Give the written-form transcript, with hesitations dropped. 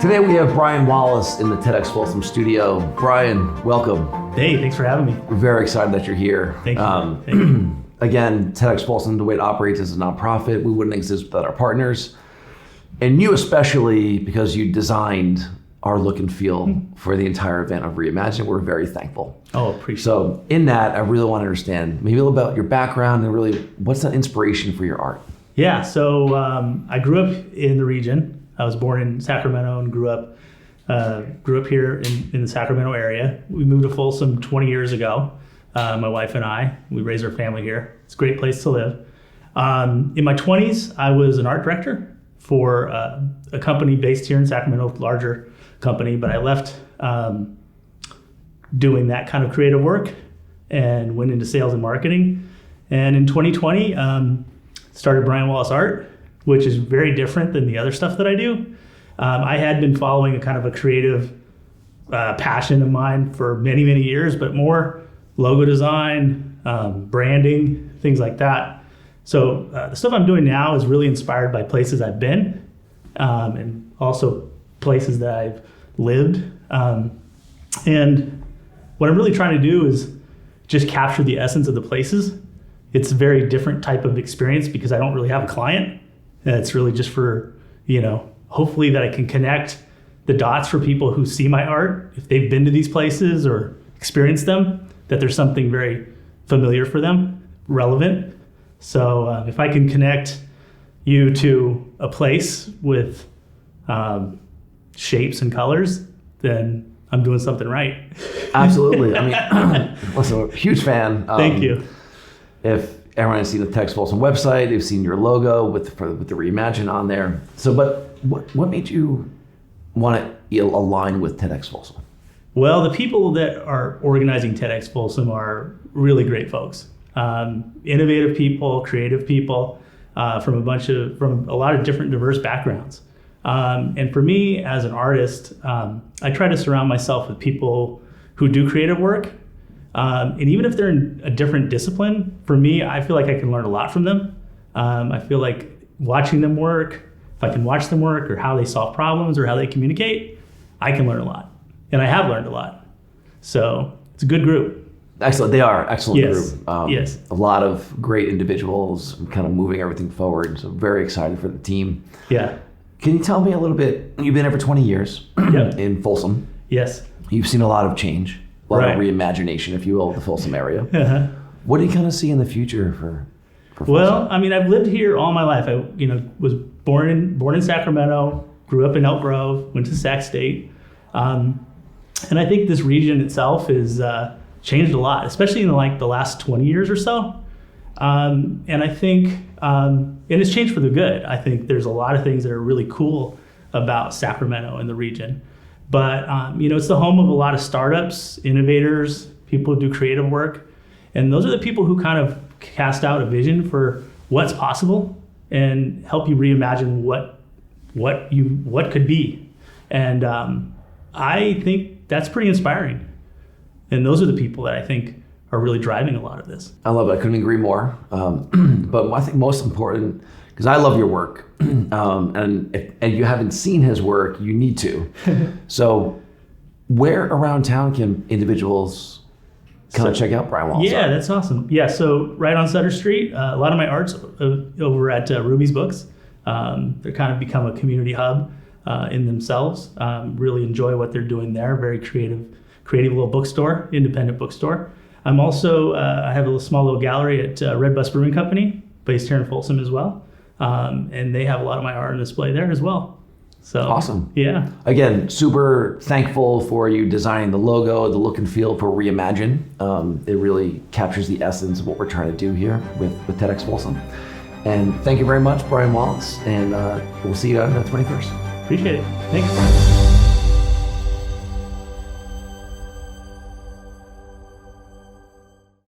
Today we have Brian Wallace in the TEDx Folsom studio. Brian, welcome. Hey, thanks for having me. We're very excited that you're here. Thank you. Thank you. Again, TEDx Folsom, the way it operates as a nonprofit, we wouldn't exist without our partners. And you especially, because you designed our look and feel for the entire event of Reimagine. We're very thankful. Oh, appreciate it. So in that, I really want to understand maybe a little about your background and really what's the inspiration for your art? Yeah, so I grew up in the region. I was born in Sacramento and grew up here in the Sacramento area. We moved to Folsom 20 years ago. My wife and I, we raised our family here. It's a great place to live. In my 20s, I was an art director for a company based here in Sacramento, larger company, but I left doing that kind of creative work and went into sales and marketing. And in 2020, started Brian Wallace Art, which is very different than the other stuff that I do. I had been following a kind of a creative passion of mine for many, many years, but more logo design, branding, things like that. So the stuff I'm doing now is really inspired by places I've been and also places that I've lived. And what I'm really trying to do is just capture the essence of the places. It's a very different type of experience because I don't really have a client. It's really just for, hopefully that I can connect the dots for people who see my art. If they've been to these places or experienced them, that there's something very familiar for them, relevant. So if I can connect you to a place with shapes and colors, then I'm doing something right. Absolutely. I mean, listen, I'm a huge fan. Thank you. If everyone has seen the TEDx Folsom website, they've seen your logo with the Reimagine on there. So, but what made you want to align with TEDx Folsom? Well, the people that are organizing TEDx Folsom are really great folks. Innovative people, creative people from a lot of different diverse backgrounds. And for me as an artist, I try to surround myself with people who do creative work. And even if they're in a different discipline, for me, I feel like I can learn a lot from them. I feel like watching them work, if I can watch them work or how they solve problems or how they communicate, I can learn a lot. And I have learned a lot. So it's a good group. Excellent. They are excellent Yes. group. Yes. A lot of great individuals kind of moving everything forward. So very excited for the team. Yeah. Can you tell me a little bit? You've been here for 20 years in Folsom. Yes. You've seen a lot of change, a lot of reimagination, if you will, of the Folsom area. What do you kind of see in the future for Folsom? Well, I mean, I've lived here all my life. I, was born in Sacramento, grew up in Elk Grove, went to Sac State, and I think this region itself is changed a lot, especially in the last 20 years or so. And I think, and it's changed for the good. I think there's a lot of things that are really cool about Sacramento and the region. But, it's the home of a lot of startups, innovators, people who do creative work. And those are the people who kind of cast out a vision for what's possible and help you reimagine what could be. And I think that's pretty inspiring. And those are the people that I think are really driving a lot of this. I love it. I couldn't agree more. But I think most important, because I love your work, and if you haven't seen his work, you need to. So where around town can individuals kind of check out Brian Wallace? Yeah, that's awesome. Yeah, so right on Sutter Street, a lot of my art's over at Ruby's Books. They're kind of become a community hub in themselves. Really enjoy what they're doing there. Very creative little bookstore, independent bookstore. I'm also, I have a small little gallery at Red Bus Brewing Company, based here in Folsom as well. And they have a lot of my art on display there as well. So awesome. Yeah. Again, super thankful for you designing the logo, the look and feel for Reimagine. It really captures the essence of what we're trying to do here with TEDx Folsom. And thank you very much, Brian Wallace. And we'll see you on the 21st. Appreciate it. Thanks.